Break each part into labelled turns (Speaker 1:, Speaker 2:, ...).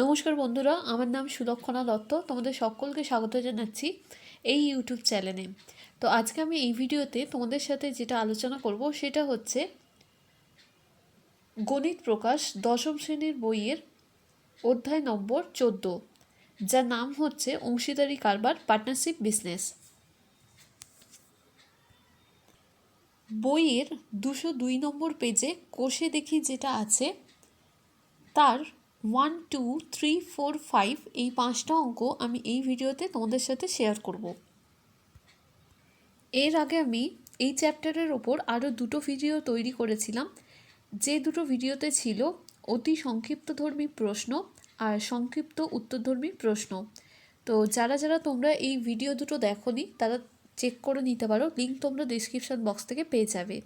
Speaker 1: নমস্কার বন্ধুরা, আমার নাম সুলক্ষণা দত্ত। তোমাদের সকলকে স্বাগত জানাচ্ছি এই ইউটিউব চ্যানেলে। তো আজকে আমি এই ভিডিওতে তোমাদের সাথে যেটা আলোচনা করব সেটা হচ্ছে গণিত প্রকাশ দশম শ্রেণীর বইয়ের অধ্যায় নম্বর 14, যার নাম হচ্ছে অংশীদারি কারবার, পার্টনারশিপ বিজনেস। বইয়ের 202 নম্বর পেজে কোষে দেখি যেটা আছে তার 1, 2, 3, 4, 5 এই 5টা অঙ্ক আমি এই ভিডিওতে তোমাদের সাথে শেয়ার করব। এর আগে আমি এই চ্যাপ্টারের ওপর আরও 2টো ভিডিও তৈরি করেছিলাম, যে 2টো ভিডিওতে ছিল অতি সংক্ষিপ্তধর্মী প্রশ্ন আর সংক্ষিপ্ত উত্তরধর্মী প্রশ্ন। তো যারা যারা তোমরা এই ভিডিও দুটো দেখোনি তারা চেক করে নিতে পারো, লিঙ্ক তোমরা ডেসক্রিপশন বক্স থেকে পেয়ে যাবে।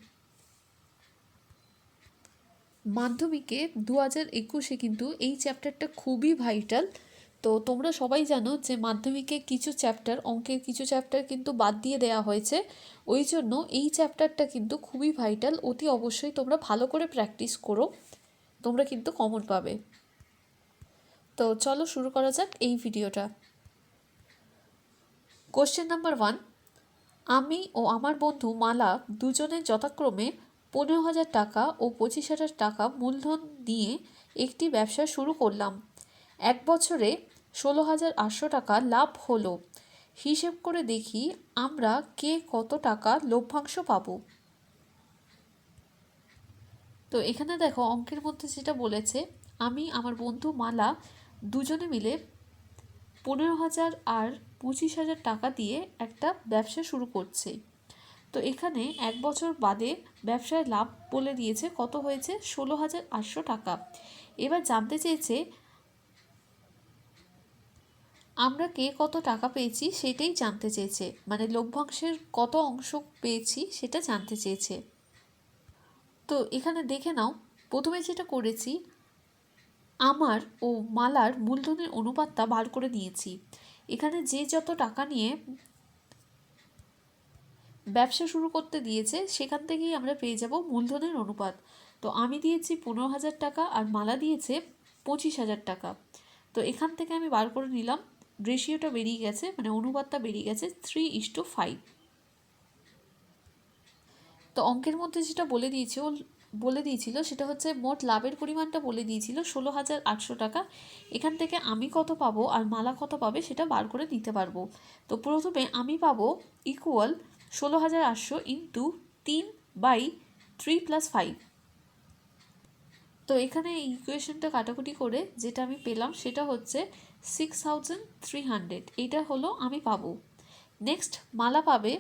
Speaker 1: মাধ্যমিকে 2021-এ কিন্তু এই চ্যাপ্টারটা খুবই ভাইটাল। তো তোমরা সবাই জানো যে মাধ্যমিকে কিছু চ্যাপ্টার, অঙ্কের কিছু চ্যাপ্টার কিন্তু বাদ দিয়ে দেওয়া হয়েছে। ওই জন্য এই চ্যাপ্টারটা কিন্তু খুবই ভাইটাল। অতি অবশ্যই তোমরা ভালো করে প্র্যাকটিস করো, তোমরা কিন্তু কমন পাবে। তো চলো শুরু করা যাক এই ভিডিওটা। কোশ্চেন নাম্বার 1, আমি ও আমার বন্ধু মালা দুজনে যথাক্রমে 15,000 টাকা ও 25,000 টাকা মূলধন দিয়ে একটি ব্যবসা শুরু করলাম। 1 বছরে 16,800 টাকা লাভ হলো। হিসেব করে দেখি আমরা কে কত টাকা লভ্যাংশ পাবো। তো এখানে দেখো অঙ্কের মধ্যে যেটা বলেছে, আমি আমার বন্ধু মালা দুজনে মিলে 15,000 আর 25,000 টাকা দিয়ে একটা ব্যবসা শুরু করছে। তো এখানে 1 বছর বাদে ব্যবসায় লাভ বলে দিয়েছে কত হয়েছে, 16,800 টাকা। এবার জানতে চেয়েছে আমরা কে কত টাকা পেয়েছি সেটাই জানতে চেয়েছে, মানে লভ্যাংশের কত অংশ পেয়েছি সেটা জানতে চেয়েছে। তো এখানে দেখে নাও, প্রথমে যেটা করেছি আমার ও মালার মূলধনের অনুপাতটা বার করে নিয়েছি। এখানে যে যত টাকা নিয়ে ব্যবসা শুরু করতে দিয়েছে সেখান থেকেই আমরা পেয়ে যাব মূলধনের অনুপাত। তো আমি দিয়েছি 15,000 টাকা আর মালা দিয়েছে 25,000 টাকা। তো এখান থেকে আমি বার করে নিলাম, রেশিওটা বেরিয়ে গেছে, মানে অনুপাতটা বেরিয়ে গেছে 3:5। তো অঙ্কের মধ্যে যেটা বলে দিয়েছিল সেটা হচ্ছে মোট লাভের পরিমাণটা বলে দিয়েছিল 16,800 টাকা। এখান থেকে আমি কত পাবো আর মালা কত পাবে সেটা বার করে নিতে পারবো। তো প্রথমে আমি পাবো ইকুয়াল 16,800 ইন্টু 3/3+5। তো এখানে ইকুয়েশনটা কাটাকুটি করে যেটা আমি পেলাম সেটা হচ্ছে 6,300। এটা হলো আমি পাবো। নেক্সট মালা পাবে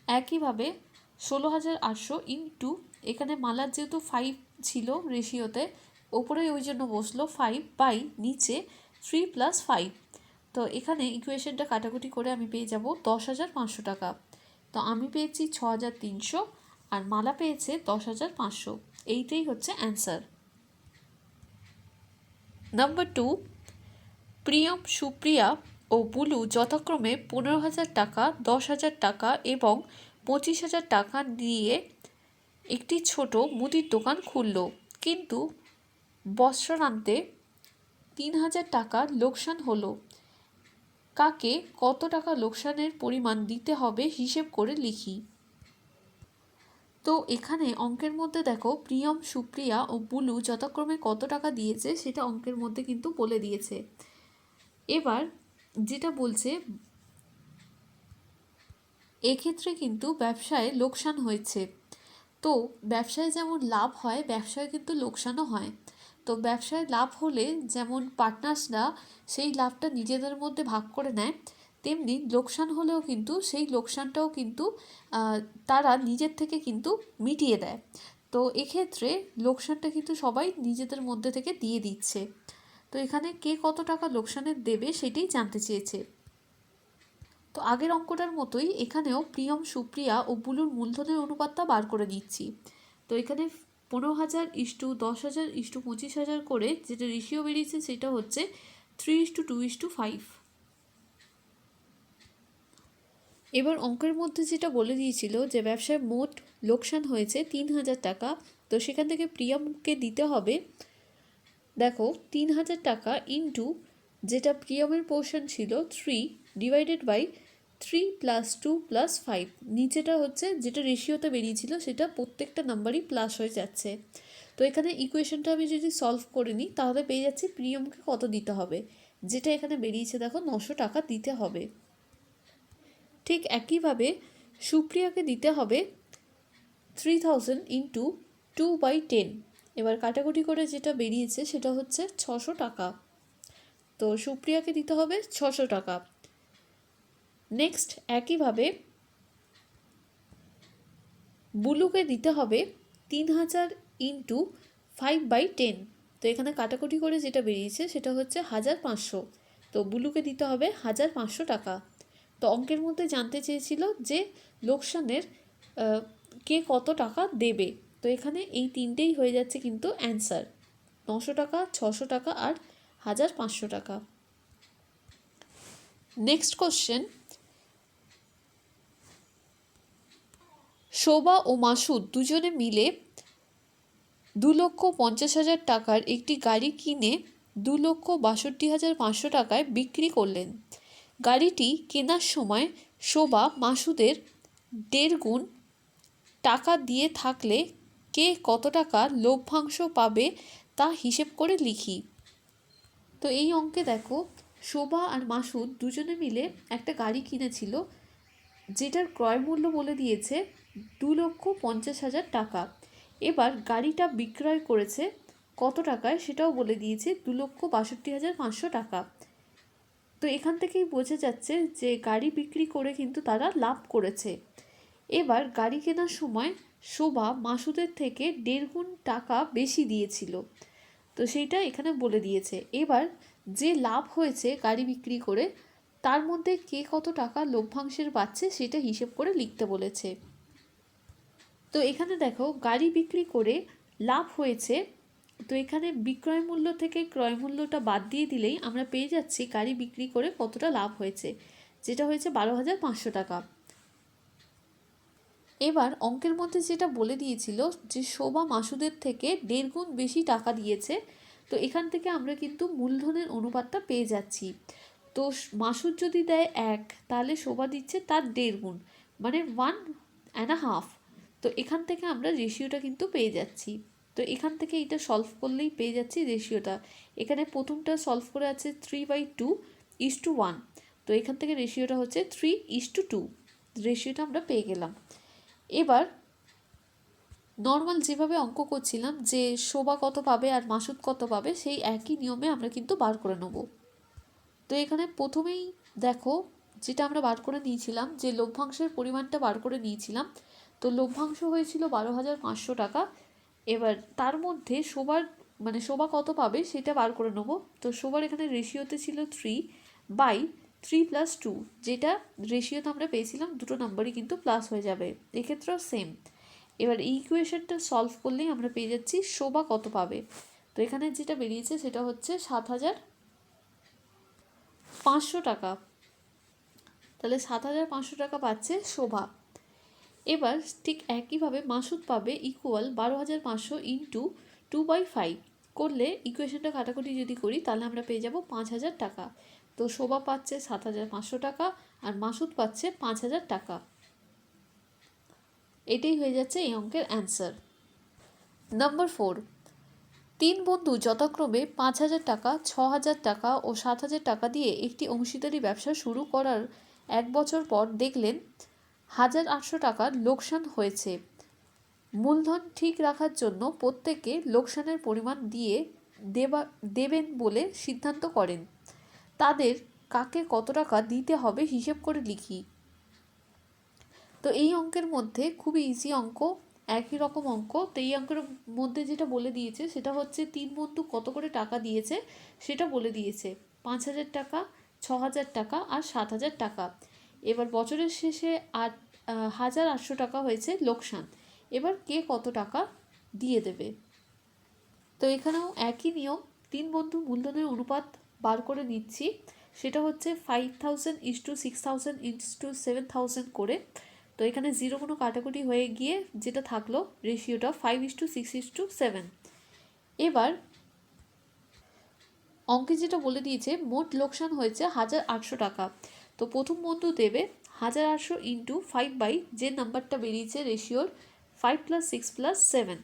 Speaker 1: একইভাবে 16,800 ইন্টু, এখানে মালার যেহেতু 5 ছিল রেশিওতে, ওপরে ওই জন্য বসলো 5/নিচে 3+5। তো এখানে ইকুয়েশনটা কাটাকুটি করে আমি পেয়ে যাব 10,500 টাকা। তো আমি পেয়েছি 6,300 আর মালা পেয়েছে 10,500। এইটাই হচ্ছে অ্যান্সার। নাম্বার 2, প্রিয়ম, সুপ্রিয়া ও বুলু যথাক্রমে 15,000 টাকা, 10,000 টাকা এবং 25,000 টাকা দিয়ে একটি ছোট মুদির দোকান খুলল, কিন্তু বৎসরান্তে 3,000 টাকা লোকসান হলো। কাকে কত টাকা লোকসানের পরিমাণ দিতে হবে হিসেব করে লিখি। তো এখানে অঙ্কের মধ্যে দেখো প্রিয়ম, সুপ্রিয়া ও বুলু যথাক্রমে কত টাকা দিয়েছে সেটা অঙ্কের মধ্যে কিন্তু বলে দিয়েছে। এবার যেটা বলছে, এক্ষেত্রে কিন্তু ব্যবসায় লোকসান হয়েছে। তো ব্যবসায় যেমন লাভ হয় ব্যবসায় কিন্তু লোকসানও হয়। তো ব্যবসায় লাভ হলে যেমন পার্টনার্সরা সেই লাভটা নিজেদের মধ্যে ভাগ করে নেয়, তেমনি লোকসান হলেও কিন্তু সেই লোকসানটাও কিন্তু তারা নিজের থেকে কিন্তু মিটিয়ে দেয়। তো এক্ষেত্রে লোকসানটা কিন্তু সবাই নিজেদের মধ্যে থেকে দিয়ে দিচ্ছে। তো এখানে কে কত টাকা লোকসানের দেবে সেটাই জানতে চেয়েছে। তো আগের অঙ্কটার মতোই এখানেও প্রিয়ম, সুপ্রিয়া ও বুলুর মূলধনের অনুপাতটা বার করে নিচ্ছি। তো এখানে 15,000 ইস্টু 10,000 ইস্টু 25,000 করে যেটা রেশিও বেরিয়েছে সেটা হচ্ছে 3:2:5। এবার অঙ্কের মধ্যে যেটা বলে দিয়েছিল যে ব্যবসায় মোট লোকসান হয়েছে 3,000 টাকা। তো সেখান থেকে প্রিয়মকে দিতে হবে দেখো 3000 টাকা ইন্টু যেটা প্রিয়মের পোর্শন ছিল 3 ডিভাইডেড বাই 3 প্লাস 2 প্লাস 5, নিচেটা হচ্ছে যেটা রেশিওতে বেরিয়েছিল সেটা প্রত্যেকটা নাম্বারই প্লাস হয়ে যাচ্ছে। তো এখানে ইকুয়েশনটা আমি যদি সলভ করে নিই তাহলে পেয়ে যাচ্ছি প্রিয়মকে কত দিতে হবে, যেটা এখানে বেরিয়েছে দেখো 900 টাকা দিতে হবে। ঠিক একইভাবে সুপ্রিয়াকে দিতে হবে 3000 ইন্টু 2/10। এবার কাটাকুটি করে যেটা বেরিয়েছে সেটা হচ্ছে 600 টাকা। তো সুপ্রিয়াকে দিতে হবে 600 টাকা। নেক্সট একইভাবে বুলুকে দিতে হবে 3000 ইন্টু 5/10। তো এখানে কাটাকুটি করে যেটা বেরিয়েছে সেটা হচ্ছে 1500। তো বুলুকে দিতে হবে 1500 টাকা। তো অঙ্কের মধ্যে জানতে চেয়েছিল যে লোকসানের কে কত টাকা দেবে। তো এখানে এই তিনটেই হয়ে যাচ্ছে কিন্তু অ্যান্সার, 900 টাকা, 600 টাকা আর 1500 টাকা। নেক্সট কোশ্চেন, শোভা ও মাসুদ দুজনে মিলে 2,50,000 টাকার একটি গাড়ি কিনে 2,62,500 টাকায় বিক্রি করলেন। গাড়িটি কেনার সময় শোভা মাসুদের 1.5 গুণ টাকা দিয়ে থাকলে কে কত টাকা লভ্যাংশ পাবে তা হিসেব করে লিখি। তো এই অঙ্কে দেখো শোভা আর মাসুদ দুজনে মিলে একটা গাড়ি কিনেছিল, যেটার ক্রয় মূল্য বলে দিয়েছে 2,50,000 টাকা। এবার গাড়িটা বিক্রয় করেছে কত টাকায় সেটাও বলে দিয়েছে 2,62,500 টাকা। তো এখান থেকেই বোঝা যাচ্ছে যে গাড়ি বিক্রি করে কিন্তু তারা লাভ করেছে। এবার গাড়ি কেনার সময় শোভা মাসুদের থেকে 1.5 গুণ টাকা বেশি দিয়েছিল, তো সেইটা এখানে বলে দিয়েছে। এবার যে লাভ হয়েছে গাড়ি বিক্রি করে তার মধ্যে কে কত টাকা লভ্যাংশের পাচ্ছে সেটা হিসেব করে লিখতে বলেছে। তো এখানে দেখো গাড়ি বিক্রি করে লাভ হয়েছে, তো এখানে বিক্রয় মূল্য থেকে ক্রয় মূল্যটা বাদ দিয়ে দিলেই আমরা পেয়ে যাচ্ছি গাড়ি বিক্রি করে কতটা লাভ হয়েছে, যেটা হয়েছে 12,500 টাকা। এবার অঙ্কের মধ্যে যেটা বলে দিয়েছিল যে শোভা মাসুদের থেকে 1.5 গুণ বেশি টাকা দিয়েছে, তো এখান থেকে আমরা কিন্তু মূলধনের অনুপাতটা পেয়ে যাচ্ছি। তো মাসুদ যদি দেয় 1, তাহলে শোভা দিচ্ছে তার 1.5 গুণ, মানে 1.5। তো এখান থেকে আমরা রেশিওটা কিন্তু পেয়ে যাচ্ছি। তো এখান থেকে এটা সলভ করলেই পেয়ে যাচ্ছি রেশিওটা। এখানে প্রথমটা সলভ করে আছে 3/2:1। তো এখান থেকে রেশিওটা হচ্ছে 3:2। রেশিওটা আমরা পেয়ে গেলাম। এবার নর্মাল যেভাবে অঙ্ক করছিলাম যে শোভা কত পাবে আর মাসুদ কত পাবে, সেই একই নিয়মে আমরা কিন্তু বার করে নেব। তো এখানে প্রথমেই দেখো যেটা আমরা বার করে নিয়েছিলাম যে লভ্যাংশের পরিমাণটা বার করে নিয়েছিলাম। তো লভ্যাংশ হয়েছিল 12,500 টাকা। এবার তার মধ্যে শোভা কত পাবে সেটা বার করে নেব। তো শোভার এখানে রেশিওতে ছিল 3/3+2, যেটা রেশিওতে আমরা পেয়েছিলাম দুটো নাম্বারই কিন্তু প্লাস হয়ে যাবে, এক্ষেত্রেও সেম। এবার এই ইকুয়েশনটা সলভ করলেই আমরা পেয়ে যাচ্ছি শোভা কত পাবে। তো এখানে যেটা বেরিয়েছে সেটা হচ্ছে 7,500 টাকা। তাহলে 7,500 টাকা পাচ্ছে শোভা। এবার ঠিক একইভাবে মাসুদ পাবে ইকুয়াল 12,500 ইন্টু 2/5 করলে ইকুয়েশনটা কাটাকুটি যদি করি তাহলে আমরা পেয়ে যাব 5,000 টাকা। তো শোভা পাচ্ছে 7,500 টাকা আর মাসুদ পাচ্ছে 5,000 টাকা। এটাই হয়ে যাচ্ছে এই অঙ্কের অ্যান্সার। নাম্বার 4, 3 বন্ধু যথাক্রমে 5,000 টাকা, 6,000 টাকা ও 7,000 টাকা দিয়ে একটি অংশীদারি ব্যবসা শুরু করার 1 বছর পর দেখলেন 1,800 টাকার লোকসান হয়েছে। মূলধন ঠিক রাখার জন্য প্রত্যেকে লোকসানের পরিমাণ দেবেন বলে সিদ্ধান্ত করেন। তাদের কাকে কত টাকা দিতে হবে হিসেব করে লিখি। তো এই অঙ্কের মধ্যে খুবই ইজি অঙ্ক, একই রকম অঙ্ক। তো এই অঙ্কের মধ্যে যেটা বলে দিয়েছে সেটা হচ্ছে 3 বন্ধু কত করে টাকা দিয়েছে সেটা বলে দিয়েছে, 5,000 টাকা, 6,000 টাকা আর 7,000 টাকা। এবার বছরের শেষে 1,800 টাকা হয়েছে লোকসান। এবার কে কত টাকা দিয়ে দেবে। তো এখানেও একই নিয়ম, 3 বন্ধু মূলধনের অনুপাত বার করে নিচ্ছি, সেটা হচ্ছে 5,000:6,000:7,000 করে। তো এখানে 0 কোনো কাটাকুটি হয়ে গিয়ে যেটা থাকলো রেশিওটা 5:6:7। এবার অঙ্কে যেটা বলে দিয়েছে মোট লোকসান হয়েছে 1800 টাকা। তো প্রথম বন্ধু দেবে 1800 ইন্টু 5 যে নাম্বারটা বেরিয়েছে রেশিওর 5 + 6 + 7।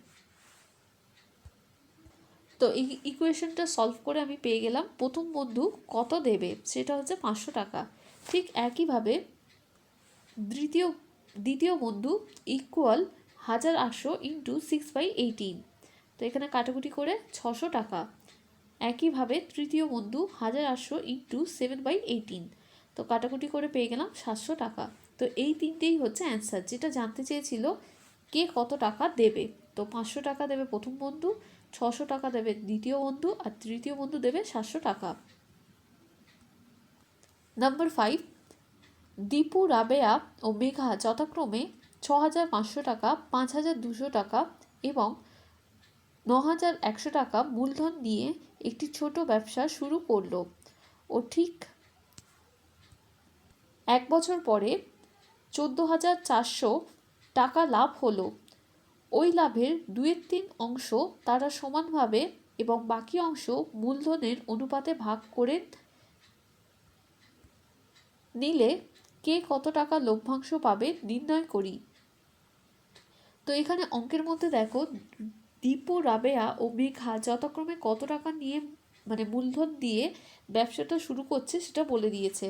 Speaker 1: তো এই ইকুয়েশনটা সলভ করে আমি পেয়ে গেলাম প্রথম বন্ধু কত দেবে, সেটা হচ্ছে 500 টাকা। ঠিক একইভাবে দ্বিতীয় বন্ধু ইকুয়াল 1800 ইন্টু 6/18। তো এখানে কাটাকুটি করে 600 টাকা। একইভাবে তৃতীয় বন্ধু 1800 ইন্টু 7/18। তো কাটাকুটি করে পেয়ে গেলাম 700 টাকা। তো এই তিনটেই হচ্ছে অ্যান্সার, যেটা জানতে চেয়েছিল কে কত টাকা দেবে। তো 500 টাকা দেবে প্রথম বন্ধু, 600 টাকা দেবে দ্বিতীয় বন্ধু, আর তৃতীয় বন্ধু দেবে 700 টাকা। নাম্বার 5, দীপু, রাবেয়া ও মেঘা যথাক্রমে 6500 টাকা, 5200 টাকা এবং 9100 টাকা মূলধন নিয়ে একটি ছোট ব্যবসা শুরু করলো ও ঠিক 1 বছর পরে 14,400 টাকা লাভ হলো। ওই লাভের 2/3 অংশ তারা সমানভাবে এবং বাকি অংশ মূলধনের অনুপাতে ভাগ করে নিলে কে কত টাকা লভ্যাংশ পাবে নির্ণয় করি। তো এখানে অঙ্কের মধ্যে দেখো দীপু, রাবেয়া ও মেঘা যথাক্রমে কত টাকা নিয়ে মূলধন দিয়ে ব্যবসাটা শুরু করছে সেটা বলে দিয়েছে।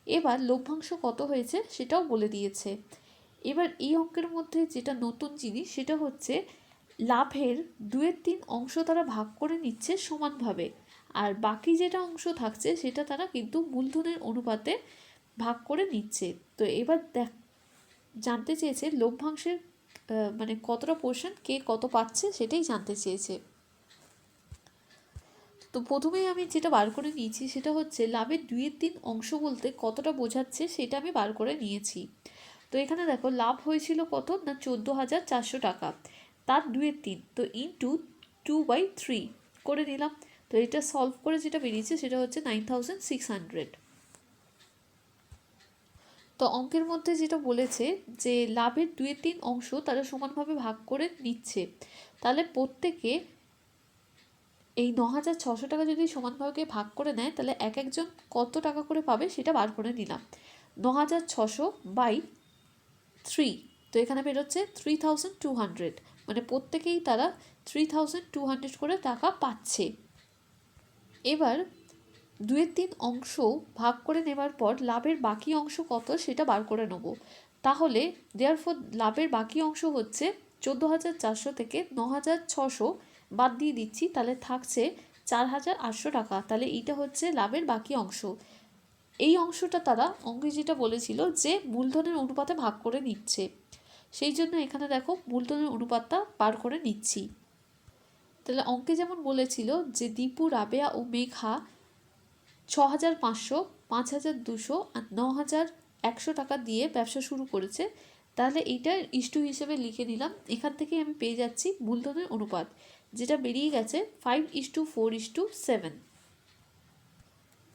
Speaker 1: এবার লভ্যাংশ কত হয়েছে সেটাও বলে দিয়েছে। এবার এই অঙ্কের মধ্যে যেটা নতুন জিনিস সেটা হচ্ছে লাভের 2/3 অংশ তারা ভাগ করে নিচ্ছে সমানভাবে, আর বাকি যেটা অংশ থাকছে সেটা তারা কিন্তু মূলধনের অনুপাতে ভাগ করে নিচ্ছে। তো এবার জানতে চেয়েছে লভ্যাংশের কতটা পোর্শন কে কত পাচ্ছে সেটাই জানতে চেয়েছে। তো প্রথমেই আমি যেটা বার করে নিয়েছি সেটা হচ্ছে লাভের 2/3 অংশ বলতে কতটা বোঝাচ্ছে সেটা আমি বার করে নিয়েছি। তো এখানে দেখো লাভ হয়েছিল কত না 14,400 টাকা, তার 2/3, তো ইন্টু 2/3 করে নিলাম। তো এটা সলভ করে যেটা বেরিয়েছে সেটা হচ্ছে 9,600। তো অঙ্কের মধ্যে যেটা বলেছে যে লাভের 2/3 অংশ তারা সমানভাবে ভাগ করে নিচ্ছে, তাহলে প্রত্যেকে এই 9,600 টাকা যদি সমানভাবে ভাগ করে নেয় তাহলে এক একজন কত টাকা করে পাবে সেটা বার করে নিলাম। 9,600/3, তো এখানে বেরোচ্ছে 3,200, প্রত্যেকেই তারা 3,200 করে টাকা পাচ্ছে। এবার 2/3 অংশ ভাগ করে নেবার পর লাভের বাকি অংশ কত সেটা বার করে নেব। তাহলে দেয়ারফর লাভের বাকি অংশ হচ্ছে 14,400 থেকে 9,600 বাদ দিয়ে দিচ্ছি, তাহলে থাকছে 4,800 টাকা। তাহলে এইটা হচ্ছে লাভের বাকি অংশ। এই অংশটা তারা অঙ্কে যেটা বলেছিল যে মূলধনের অনুপাতে ভাগ করে নিচ্ছে, সেই জন্য এখানে দেখো মূলধনের অনুপাতটা বার করে নিচ্ছি। তাহলে অঙ্কে যেমন বলেছিল যে দীপু, রাবেয়া ও মেঘা 6,500, 5,200 আর 9,100 টাকা দিয়ে ব্যবসা শুরু করেছে, তাহলে এইটা ইস্টু হিসেবে লিখে নিলাম। এখান থেকে আমি পেয়ে যাচ্ছি মূলধনের অনুপাত, যেটা বেরিয়ে গেছে 5:4:7।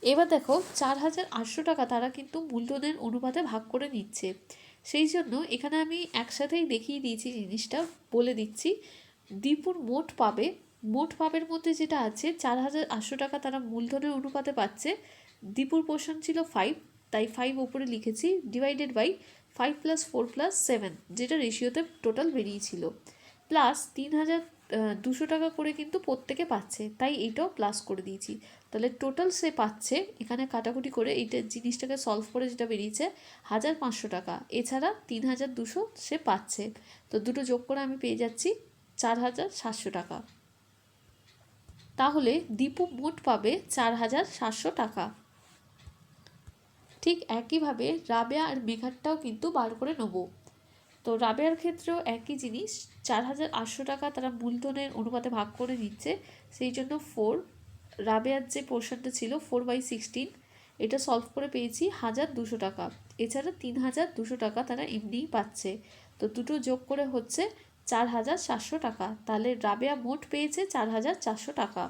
Speaker 1: এবার দেখো 4,800 টাকা তারা কিন্তু মূলধনের অনুপাতে ভাগ করে নিচ্ছে, সেই জন্য এখানে আমি একসাথেই দেখিয়ে দিয়েছি জিনিসটা, বলে দিচ্ছি। দীপুর মোট পাবের মধ্যে যেটা আছে 4,800 টাকা তারা মূলধনের অনুপাতে পাচ্ছে। দীপুর পোর্শন ছিল 5, তাই 5 ওপরে লিখেছি, ডিভাইডেড বাই 5 + 4 + 7, যেটা রেশিওতে টোটাল বেরিয়েছিল, প্লাস 3,200 টাকা করে কিন্তু প্রত্যেকে পাচ্ছে, তাই এইটাও প্লাস করে দিয়েছি। তাহলে টোটাল সে পাচ্ছে, এখানে কাটাকুটি করে এইটা জিনিসটাকে সলভ করে যেটা বেরিয়েছে 1,500 টাকা, এছাড়া 3,200 সে পাচ্ছে। তো দুটো যোগ করে আমি পেয়ে যাচ্ছি 4,700 টাকা। তাহলে দীপু মোট পাবে 4,700 টাকা। ঠিক একইভাবে রাবেয়া আর মেঘারটাও কিন্তু বার করে নেব। তো রাবেয়ার ক্ষেত্রেও একই জিনিস, 4,800 টাকা তারা মূলধনের অনুপাতে ভাগ করে নিচ্ছে, সেই জন্য 4, রাবেয়ার যে পোর্শনটা ছিল 4/16, এটা সলভ করে পেয়েছি 1,200 টাকা, এছাড়া 3,200 টাকা তারা এমনিই পাচ্ছে। তো দুটো যোগ করে হচ্ছে 4,700 টাকা, তাহলে রাবেয়া মোট পেয়েছে 4,400 টাকা।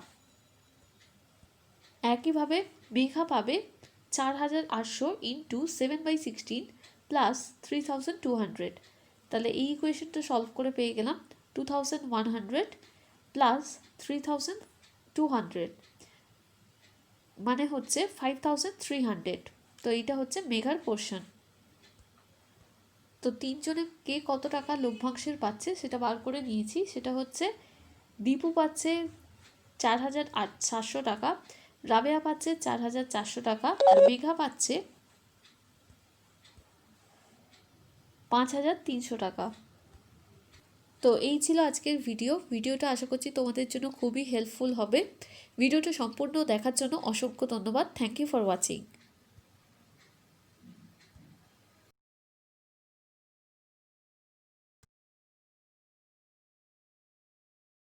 Speaker 1: একইভাবে মেঘা পাবে 4,800 ইন্টু 7/16 প্লাস 3,200, তাহলে এই ইকুয়েশনটা সলভ করে পেয়ে গেলাম 2,100 প্লাস 3,200। মানে হচ্ছে 5300। তো এইটা হচ্ছে মেঘার পোর্শন। তো তিনজনে কে কত টাকা লভ্যাংশের পাচ্ছে সেটা বার করে নিয়েছি। সেটা হচ্ছে দীপু পাচ্ছে 4700 টাকা, রাবেয়া পাচ্ছে 4400 টাকা, আর মেঘা পাচ্ছে 5300 টাকা। তো এই ছিল আজকের ভিডিওটা আশা করছি তোমাদের জন্য খুবই হেল্পফুল হবে। ভিডিওটা সম্পূর্ণ দেখার জন্য অসংখ্য ধন্যবাদ। Thank you for watching.